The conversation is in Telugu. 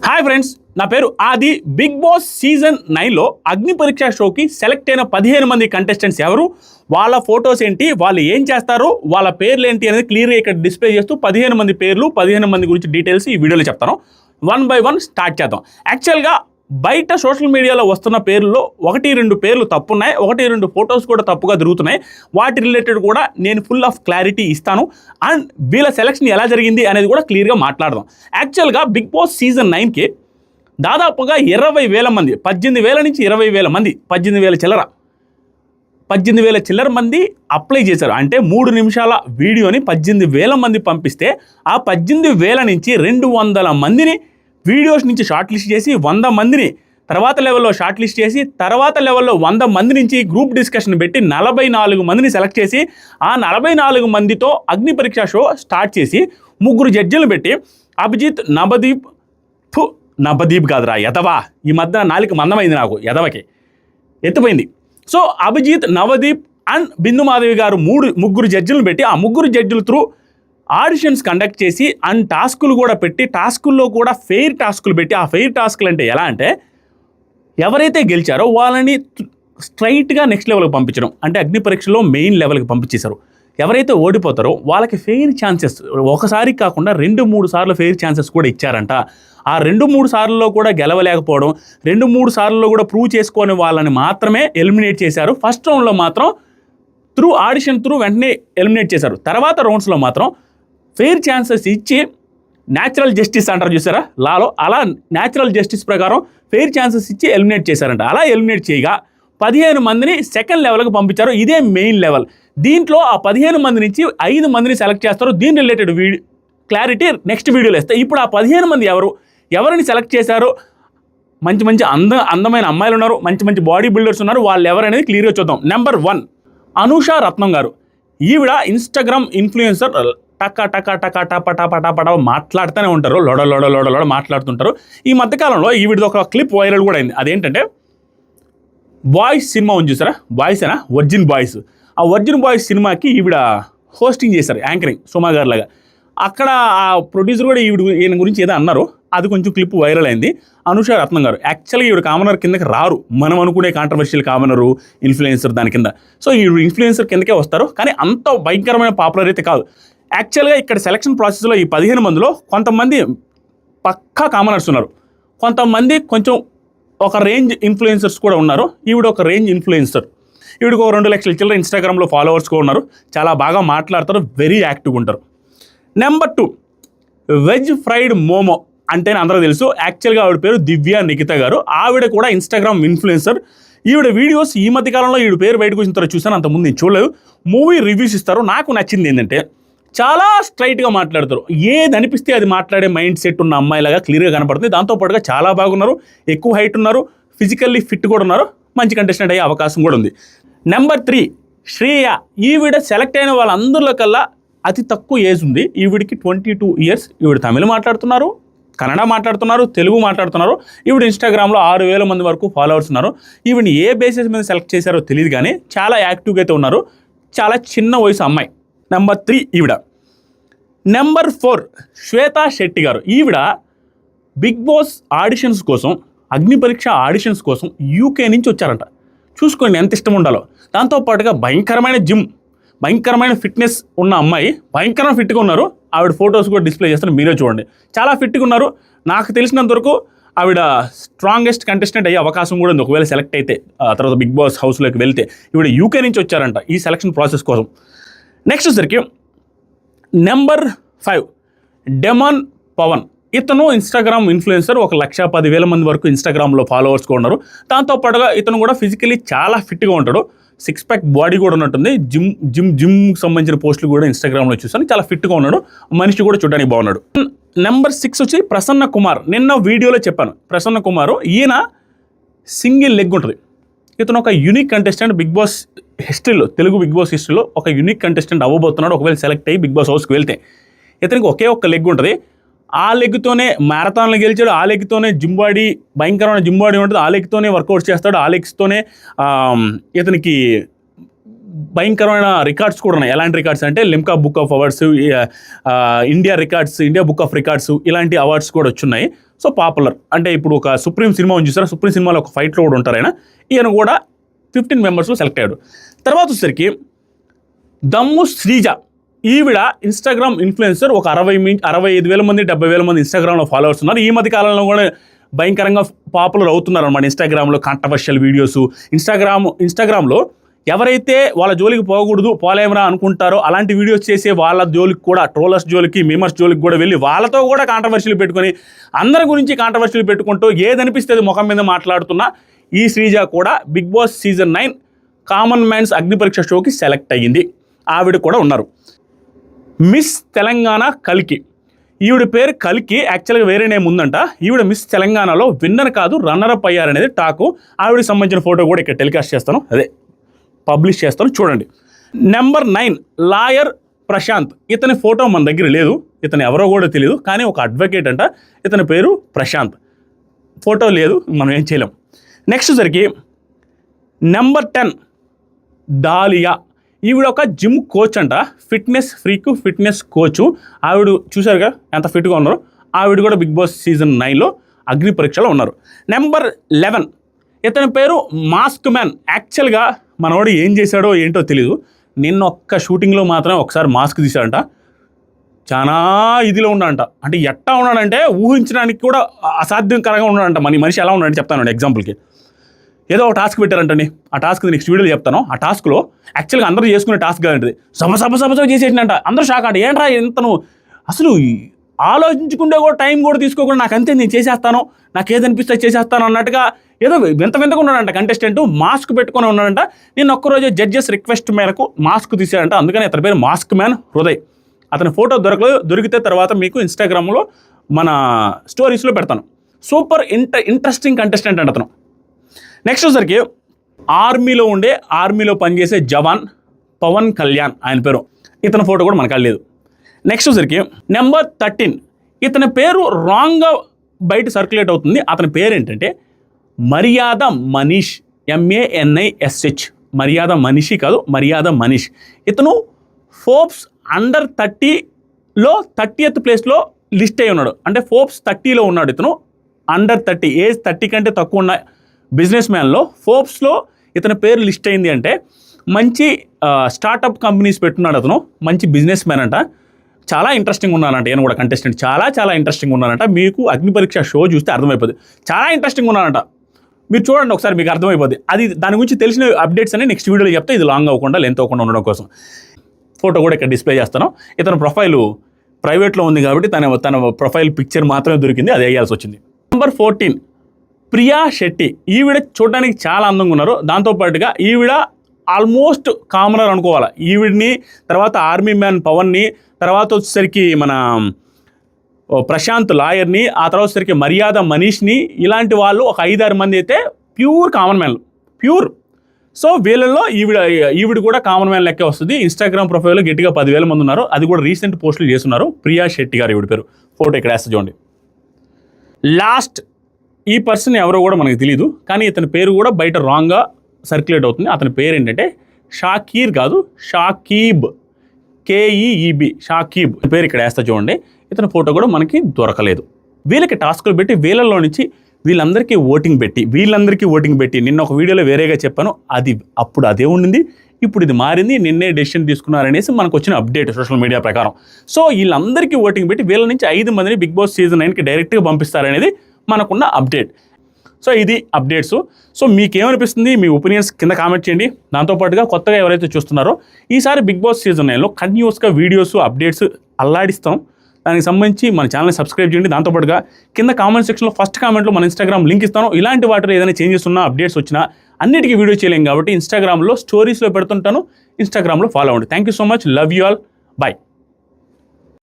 హాయ్ ఫ్రెండ్స్, నా పేరు ఆది. బిగ్ బాస్ సీజన్ 9లో అగ్ని పరీక్ష షోకి సెలెక్ట్ అయిన 15 మంది కంటెస్టెంట్స్ ఎవరు, వాళ్ళ ఫొటోస్ ఏంటి, వాళ్ళు ఏం చేస్తారు, వాళ్ళ పేర్లు ఏంటి అనేది క్లియర్గా ఇక్కడ డిస్ప్లే చేస్తూ 15 మంది పేర్లు, 15 మంది గురించి డీటెయిల్స్ ఈ వీడియోలో చెప్తాను. 1 by 1 స్టార్ట్ చేద్దాం. యాక్చువల్గా బయట సోషల్ మీడియాలో వస్తున్న పేర్లలో 1-2 పేర్లు తప్పున్నాయి, 1-2 ఫొటోస్ కూడా తప్పుగా తిరుగుతున్నాయి. వాటి రిలేటెడ్ కూడా నేను ఫుల్ ఆఫ్ క్లారిటీ ఇస్తాను. అండ్ వీళ్ళ సెలక్షన్ ఎలా జరిగింది అనేది కూడా క్లియర్గా మాట్లాడదాం. యాక్చువల్గా బిగ్ బాస్ సీజన్ 9కి దాదాపుగా 20,000 మంది, 18,000 నుంచి 20,000 మంది, 18,000 చిల్లర మంది అప్లై చేశారు. అంటే 3 నిమిషాల వీడియోని 18,000 మంది పంపిస్తే ఆ 18,000 నుంచి 200 మందిని వీడియోస్ నుంచి షార్ట్ లిస్ట్ చేసి 100 మందిని తర్వాత లెవెల్లో షార్ట్ లిస్ట్ చేసి తర్వాత లెవెల్లో 100 మంది నుంచి గ్రూప్ డిస్కషన్ పెట్టి 44 మందిని సెలెక్ట్ చేసి ఆ 44 మందితో అగ్ని పరీక్ష షో స్టార్ట్ చేసి 3 జడ్జిలను పెట్టి అభిజిత్, నవదీప్ కాదురా ఎదవా, ఈ మధ్య నాలుగు మందమైంది నాకు, ఎదవకి ఎత్తిపోయింది. సో అభిజిత్, నవదీప్ అండ్ బిందు మాధవి గారు 3 జడ్జిలను పెట్టి ఆ 3 జడ్జిల త్రూ ఆడిషన్స్ కండక్ట్ చేసి అండ్ టాస్కులు కూడా పెట్టి, టాస్కుల్లో కూడా ఫెయిర్ టాస్కులు పెట్టి, ఆ ఫెయిర్ టాస్కులు అంటే ఎలా అంటే ఎవరైతే గెలిచారో వాళ్ళని స్ట్రైట్గా నెక్స్ట్ లెవెల్కి పంపించడం, అంటే అగ్ని పరీక్షలో మెయిన్ లెవెల్కి పంపించేశారు. ఎవరైతే ఓడిపోతారో వాళ్ళకి ఫెయిర్ ఛాన్సెస్ ఒకసారి కాకుండా 2-3 సార్లు ఫెయిర్ ఛాన్సెస్ కూడా ఇచ్చారంట. ఆ 2-3 సార్లలో కూడా గెలవలేకపోవడం, 2-3 సార్లలో కూడా ప్రూవ్ చేసుకొని వాళ్ళని మాత్రమే ఎలిమినేట్ చేశారు. ఫస్ట్ రౌండ్లో మాత్రం ఆడిషన్ త్రూ వెంటనే ఎలిమినేట్ చేశారు. తర్వాత రౌండ్స్లో మాత్రం ఫెయిర్ ఛాన్సెస్ ఇచ్చి న్యాచురల్ జస్టిస్ అంటారు చూసారా లాలో, అలా న్యాచురల్ జస్టిస్ ప్రకారం ఫెయిర్ ఛాన్సెస్ ఇచ్చి ఎలిమినేట్ చేశారంట. అలా ఎలిమినేట్ చేయగా 15 మందిని సెకండ్ లెవెల్కి పంపించారు. ఇదే మెయిన్ లెవెల్. దీంట్లో ఆ 15 మంది నుంచి 5 మందిని సెలెక్ట్ చేస్తారు. దీని రిలేటెడ్ క్లారిటీ నెక్స్ట్ వీడియోలో ఇస్తాయి. ఇప్పుడు ఆ 15 మంది ఎవరిని సెలెక్ట్ చేశారో, మంచి అందమైన అమ్మాయిలు ఉన్నారు, మంచి బాడీ బిల్డర్స్ ఉన్నారు, వాళ్ళు ఎవరనేది క్లియర్గా చూద్దాం. నెంబర్ 1 అనూష రత్నం గారు. ఈవిడ ఇన్స్టాగ్రామ్ ఇన్ఫ్లుయెన్సర్. టప మాట్లాడుతూనే ఉంటారు, లోడ మాట్లాడుతుంటారు. ఈ మధ్యకాలంలో ఈవిడది ఒక క్లిప్ వైరల్ కూడా అయింది. అదేంటంటే బాయ్స్ సినిమా ఉంది చూసారా, బాయ్సేనా, వర్జిన్ బాయ్స్. ఆ వర్జిన్ బాయ్స్ సినిమాకి ఈవిడ హోస్టింగ్ చేశారు, యాంకరింగ్ సుమా గారు లాగా. అక్కడ ఆ ప్రొడ్యూసర్ కూడా ఈయన గురించి ఏదో అన్నారు, అది కొంచెం క్లిప్ వైరల్ అయింది. అనూష రత్నం గారు యాక్చువల్గా ఈవిడ కామనర్ కిందకి రారు, మనం అనుకునే కాంట్రవర్షియల్ కామనరు, ఇన్ఫ్లుయెన్సర్ దాని కింద. సో ఈవిడ ఇన్ఫ్లుయెన్సర్ కిందకే వస్తారు, కానీ అంత భయంకరమైన పాపులర్ అయితే కాదు. యాక్చువల్గా ఇక్కడ సెలక్షన్ ప్రాసెస్లో ఈ 15 మందిలో కొంతమంది పక్కా కామనర్స్ ఉన్నారు, కొంతమంది కొంచెం ఒక రేంజ్ ఇన్ఫ్లుయెన్సర్స్ కూడా ఉన్నారు. ఈవిడ ఒక రేంజ్ ఇన్ఫ్లుయెన్సర్. ఈవిడకు 2 లక్షల చిల్లర ఇన్స్టాగ్రామ్లో ఫాలోవర్స్ కూడా ఉన్నారు, చాలా బాగా మాట్లాడతారు, వెరీ యాక్టివ్గా ఉంటారు. నెంబర్ 2 వెజ్ ఫ్రైడ్ మోమో అంటే అందరూ తెలుసు. యాక్చువల్గా ఆవిడ పేరు దివ్య నిఖిత గారు. ఆవిడ కూడా ఇన్స్టాగ్రామ్ ఇన్ఫ్లుయెన్సర్. ఈవిడ వీడియోస్ ఈ మధ్యకాలంలో ఈవిడ పేరు బయటకు వచ్చిన తర్వాత చూసాను, అంతకుముందు నేను చూడలేదు. మూవీ రివ్యూస్ ఇస్తారు. నాకు నచ్చింది ఏంటంటే చాలా స్ట్రైట్గా మాట్లాడతారు, ఏది అనిపిస్తే అది మాట్లాడే మైండ్ సెట్ ఉన్న అమ్మాయిలాగా క్లియర్గా కనపడుతుంది. దాంతోపాటుగా చాలా బాగున్నారు, ఎక్కువ హైట్ ఉన్నారు, ఫిజికల్లీ ఫిట్ కూడా ఉన్నారు, మంచి కంటెస్టెంట్ అయ్యే అవకాశం కూడా ఉంది. నెంబర్ 3 శ్రేయ. ఈవిడ సెలెక్ట్ అయిన వాళ్ళందరిలో కల్లా అతి తక్కువ ఏజ్ ఉంది. ఈవిడికి 22 ఇయర్స్. ఈవిడ తమిళ మాట్లాడుతున్నారు, కన్నడ మాట్లాడుతున్నారు, తెలుగు మాట్లాడుతున్నారు. ఈవిడ ఇన్స్టాగ్రామ్లో 6,000 మంది వరకు ఫాలోవర్స్ ఉన్నారు. ఈవిడని ఏ బేసిస్ మీద సెలెక్ట్ చేశారో తెలియదు, కానీ చాలా యాక్టివ్గా అయితే ఉన్నారు. చాలా చిన్న వయసు అమ్మాయి. నెంబర్ 3 ఈవిడ. నెంబర్ 4 శ్వేతా శెట్టి గారు. ఈవిడ బిగ్ బాస్ ఆడిషన్స్ కోసం, అగ్ని పరీక్ష ఆడిషన్స్ కోసం యూకే నుంచి వచ్చారంట. చూసుకోండి ఎంత ఇష్టం ఉండాలో. దాంతోపాటుగా భయంకరమైన జిమ్, భయంకరమైన ఫిట్నెస్ ఉన్న అమ్మాయి, భయంకరమైన ఫిట్గా ఉన్నారు. ఆవిడ ఫొటోస్ కూడా డిస్ప్లే చేస్తారు, మీరే చూడండి. చాలా ఫిట్గా ఉన్నారు. నాకు తెలిసినంత వరకు ఆవిడ స్ట్రాంగెస్ట్ కంటెస్టెంట్ అయ్యే అవకాశం కూడా ఉంది ఒకవేళ సెలెక్ట్ అయితే, తర్వాత బిగ్ బాస్ హౌస్లోకి వెళ్తే. ఈవిడ యూకే నుంచి వచ్చారంట ఈ సెలక్షన్ ప్రాసెస్ కోసం. నెక్స్ట్ వచ్చరికి నెంబర్ 5 డెమాన్ పవన్. ఇతను ఇన్స్టాగ్రామ్ ఇన్ఫ్లుయెన్సర్. 1,10,000 మంది వరకు ఇన్స్టాగ్రామ్లో ఫాలోవర్స్ కూడా ఉన్నారు. దాంతోపాటుగా ఇతను కూడా ఫిజికలీ చాలా ఫిట్గా ఉంటాడు, 6 ప్యాక్ బాడీ కూడా ఉన్నట్టుంది. జిమ్ సంబంధించిన పోస్టులు కూడా ఇన్స్టాగ్రామ్లో చూసాను, చాలా ఫిట్గా ఉన్నాడు, మనిషి కూడా చూడడానికి బాగున్నాడు. నెంబర్ 6 వచ్చి ప్రసన్న కుమార్. నిన్న వీడియోలో చెప్పాను, ప్రసన్న కుమారు. ఈయన సింగిల్ లెగ్ ఉంటుంది. ఇతను ఒక యూనిక్ కంటెస్టెంట్ బిగ్ బాస్ హిస్టరీలో, తెలుగు బిగ్ బాస్ హిస్టరీలో ఒక యూనిక్ కంటెస్టెంట్ అవ్వబోతున్నాడు ఒకవేళ సెలెక్ట్ అయ్యి బిగ్ బాస్ హౌస్కి వెళ్తే. ఇతనికి ఒకే ఒక్క లెగ్ ఉంటుంది. ఆ లెగ్తోనే మ్యారథాన్లు గెలిచాడు, ఆ లెగ్తోనే భయంకరమైన జిమ్ బాడీ ఉంటుంది, ఆ లెగ్తోనే వర్కౌట్స్ చేస్తాడు, ఆ లెగ్స్తోనే ఇతనికి భయంకరమైన రికార్డ్స్ కూడా ఉన్నాయి. ఎలాంటి రికార్డ్స్ అంటే Limca book of awards, India book of records, ఇలాంటి అవార్డ్స్ కూడా వచ్చున్నాయి. సో పాపులర్ అంటే ఇప్పుడు ఒక సుప్రీం సినిమా ఉంది చూసారా, సుప్రీం సినిమాలో ఒక ఫైట్లో కూడా ఉంటారు ఈయన కూడా 15 మెంబర్స్లో సెలెక్ట్ అయ్యాడు. తర్వాత వచ్చేసరికి దమ్ము శ్రీజ, ఈవిడ ఇన్స్టాగ్రామ్ ఇన్ఫ్లుయెన్సర్. ఒక 65,000 మంది 70,000 మంది ఇన్స్టాగ్రామ్లో ఫాలోవర్స్ ఉన్నారు. ఈ మధ్య కాలంలో కూడా భయంకరంగా పాపులర్ అవుతున్నారు అనమాట ఇన్స్టాగ్రామ్లో. కాంట్రవర్షియల్ వీడియోస్ ఇన్స్టాగ్రామ్లో ఎవరైతే వాళ్ళ జోలికి పోకూడదు, పోలేమరా అనుకుంటారో అలాంటి వీడియోస్ చేసే వాళ్ళ జోలికి కూడా, ట్రోలర్స్ జోలికి, మీమర్స్ జోలికి కూడా వెళ్ళి వాళ్ళతో కూడా కాంట్రవర్షియల్ పెట్టుకొని అందరి గురించి కాంట్రవర్షియల్ పెట్టుకుంటూ ఏదనిపిస్తుంది ముఖం మీద మాట్లాడుతున్న ఈ శ్రీజ కూడా big boss season 9 common man's Agni Pariksha షోకి సెలెక్ట్ అయ్యింది. ఆవిడ కూడా ఉన్నారు. మిస్ తెలంగాణ కల్కి, ఈవిడ పేరు కల్కి, యాక్చువల్గా వేరే నేమ్ ఉందంట. ఈవిడ మిస్ తెలంగాణలో విన్నర్ కాదు రన్నరప్ అయ్యారనేది టాకు. ఆవిడకి సంబంధించిన ఫోటో కూడా ఇక్కడ టెలికాస్ట్ చేస్తాను, పబ్లిష్ చేస్తాను చూడండి. Number 9 lawyer Prashanth. ఇతని ఫోటో మన దగ్గర లేదు, ఇతను ఎవరో కూడా తెలియదు, కానీ ఒక అడ్వకేట్ అంట. ఇతని పేరు ప్రశాంత్, ఫోటో లేదు, మనం ఏం చేయలేం. నెక్స్ట్ సరికి నెంబర్ 10 డాలియా. ఈవిడ ఒక జిమ్ కోచ్ అంట, ఫిట్నెస్ ఫ్రీక్, ఫిట్నెస్ కోచ్. ఆవిడ చూసారుగా ఎంత ఫిట్గా ఉన్నారో. ఆవిడ కూడా బిగ్ బాస్ సీజన్ 9లో అగ్ని పరీక్షలో ఉన్నారు. నెంబర్ 11 ఇతని పేరు మాస్క్ మ్యాన్. యాక్చువల్గా మనవాడు ఏం చేశాడో ఏంటో తెలీదు. నిన్న ఒక్క షూటింగ్లో మాత్రమే ఒకసారి మాస్క్ తీశాడంట. చాలా ఇదిలో ఉన్నాడంట. అంటే ఎట్టా ఉన్నాడంటే ఊహించడానికి కూడా అసాధ్యకరంగా ఉన్నాడంట. మనిషి ఎలా ఉన్నాడంటే చెప్తానండి ఎగ్జాంపుల్కి. ఏదో ఒక టాస్క్ పెట్టారంటండి, ఆ టాస్క్ నెక్స్ట్ వీడియోలో చెప్తాను. ఆ టాస్క్లో యాక్చువల్గా అందరూ చేసుకునే టాస్క్ కాదండి, సభ చేసేసినంట. అందరూ షాక్ అంట, ఏంట్రా ఇంతను అసలు ఆలోచించుకుంటే కూడా టైం కూడా తీసుకోకుండా నాకు అంతే నేను చేసేస్తాను, నాకు ఏదనిపిస్తే చేసేస్తాను అన్నట్టుగా ఏదో వింతగా ఉన్నాడంట కంటెస్టెంట్. మాస్క్ పెట్టుకొని ఉన్నాడంట. నేను ఒక్కరోజు జడ్జెస్ రిక్వెస్ట్ మేరకు మాస్క్ తీసాడంట. అందుకని అతని పేరు మాస్క్ మ్యాన్ హృదయ్. అతని ఫోటో దొరికితే తర్వాత మీకు ఇన్స్టాగ్రామ్లో మన స్టోరీస్లో పెడతాను. సూపర్ ఇంట్రెస్టింగ్ కంటెస్టెంట్ అంట అతను. నెక్స్ట్ వచ్చరికి ఆర్మీలో పనిచేసే జవాన్ పవన్ కళ్యాణ్ ఆయన పేరు. ఇతని ఫోటో కూడా మనకు లేదు. నెక్స్ట్ వచ్చరికి నెంబర్ 13 ఇతని పేరు రాంగ్గా బయట సర్క్యులేట్ అవుతుంది. అతని పేరు ఏంటంటే మర్యాద మనీష్, MANISH. మర్యాద మనీషి కాదు, మర్యాద మనీష్. ఇతను ఫోర్బ్స్ అండర్ 30లో 30th ప్లేస్లో లిస్ట్ అయి ఉన్నాడు. అంటే ఫోర్బ్స్ 30లో ఉన్నాడు ఇతను. అండర్ 30 ఏజ్ 30 కంటే తక్కువ ఉన్న బిజినెస్ మ్యాన్లో ఫోర్బ్స్లో ఇతని పేరు లిస్ట్ అయింది. అంటే మంచి స్టార్టప్ కంపెనీస్ పెట్టున్నాడు అతను, మంచి బిజినెస్ మ్యాన్ అంట. చాలా ఇంట్రెస్టింగ్ ఉన్నానంట ఈయన కూడా కంటెస్టెంట్. చాలా ఇంట్రెస్టింగ్ ఉన్నానంట. మీకు అగ్ని పరీక్ష షో చూస్తే అర్థమైపోద్ది. చాలా ఇంట్రెస్టింగ్ ఉన్నానంట. మీరు చూడండి ఒకసారి, మీకు అర్థమైపోద్ది. అది దాని గురించి తెలిసిన అప్డేట్స్ అని నెక్స్ట్ వీడియోలో చెప్తే, ఇది లాంగ్ అవ్వకుండా లెంత్ అవ్వకుండా ఉండడం కోసం. ఫోటో కూడా ఇక్కడ డిస్ప్లే చేస్తాను. ఇతని ప్రొఫైలు ప్రైవేట్లో ఉంది కాబట్టి తన ప్రొఫైల్ పిక్చర్ మాత్రమే దొరికింది, అది వేయాల్సి వచ్చింది. నెంబర్ 14 ప్రియా శెట్టి. ఈవిడ చూడడానికి చాలా అందంగా ఉన్నారు. దాంతోపాటుగా ఈవిడ ఆల్మోస్ట్ కామనర్ అనుకోవాలి. ఈవిడ్ని తర్వాత ఆర్మీ మ్యాన్ పవన్ని, తర్వాత వచ్చేసరికి మన ప్రశాంత్ లాయర్ని, ఆ తర్వాత వచ్చేసరికి మర్యాద మనీష్ని, ఇలాంటి వాళ్ళు ఒక 5-6 మంది అయితే ప్యూర్ కామన్ మ్యాన్లు, ప్యూర్. సో వీళ్ళల్లో ఈవిడ కూడా కామన్ మ్యాన్ లెక్కే వస్తుంది. ఇన్స్టాగ్రామ్ ప్రొఫైల్లో గట్టిగా 10,000 మంది ఉన్నారు. అది కూడా రీసెంట్ పోస్టులు చేస్తున్నారు. ప్రియా శెట్టి గారు ఈవిడ పేరు. ఫోటో ఇక్కడ వేస్తే చూడండి. లాస్ట్ ఈ పర్సన్ ఎవరో కూడా మనకు తెలియదు, కానీ ఇతని పేరు కూడా బయట రాంగ్గా సర్క్యులేట్ అవుతుంది. అతని పేరు ఏంటంటే షాకీర్ కాదు, షాకీబ్, KEEB, షాకీబ్ పేరు ఇక్కడ వేస్తా చూడండి. ఇతని ఫోటో కూడా మనకి దొరకలేదు. వీళ్ళకి టాస్కులు పెట్టి వీళ్ళల్లో నుంచి వీళ్ళందరికీ ఓటింగ్ పెట్టి నిన్న ఒక వీడియోలో వేరేగా చెప్పాను, అది అప్పుడు అదే ఉండింది, ఇప్పుడు ఇది మారింది, నిన్నే డెసిషన్ తీసుకున్నారనేసి మనకు వచ్చిన అప్డేట్ సోషల్ మీడియా ప్రకారం. సో వీళ్ళందరికీ ఓటింగ్ పెట్టి వీళ్ళ నుంచి 5 మందిని బిగ్ బాస్ సీజన్ 9కి డైరెక్ట్గా పంపిస్తారనేది మనకున్న అప్డేట్. సో ఇది అప్డేట్స్. సో మీకేమనిపిస్తుంది, మీ ఒపీనియన్స్ కింద కామెంట్ చేయండి. దాంతోపాటుగా కొత్తగా ఎవరైతే చూస్తున్నారో ఈసారి బిగ్ బాస్ సీజన్ 9లో కంటిన్యూస్గా వీడియోస్ అప్డేట్స్ అల్లాడిస్తాం. దానికి సంబంధించి మన ఛానల్ని సబ్స్క్రైబ్ చేయండి. దాంతోపాటుగా కింద కామెంట్ సెక్షన్లో ఫస్ట్ కామెంట్లో మన ఇన్స్టాగ్రామ్ లింక్ ఇస్తాను. ఇలాంటి వాటిలో ఏదైనా చేంజెస్ ఉన్నా, అప్డేట్స్ వచ్చినా అన్నిటికీ వీడియో చేయలేం కాబట్టి ఇన్స్టాగ్రామ్లో స్టోరీస్లో పెడుతుంటాను. ఇన్స్టాగ్రామ్లో ఫాలో అవ్వండి. Thank you so much. Love you all. Bye.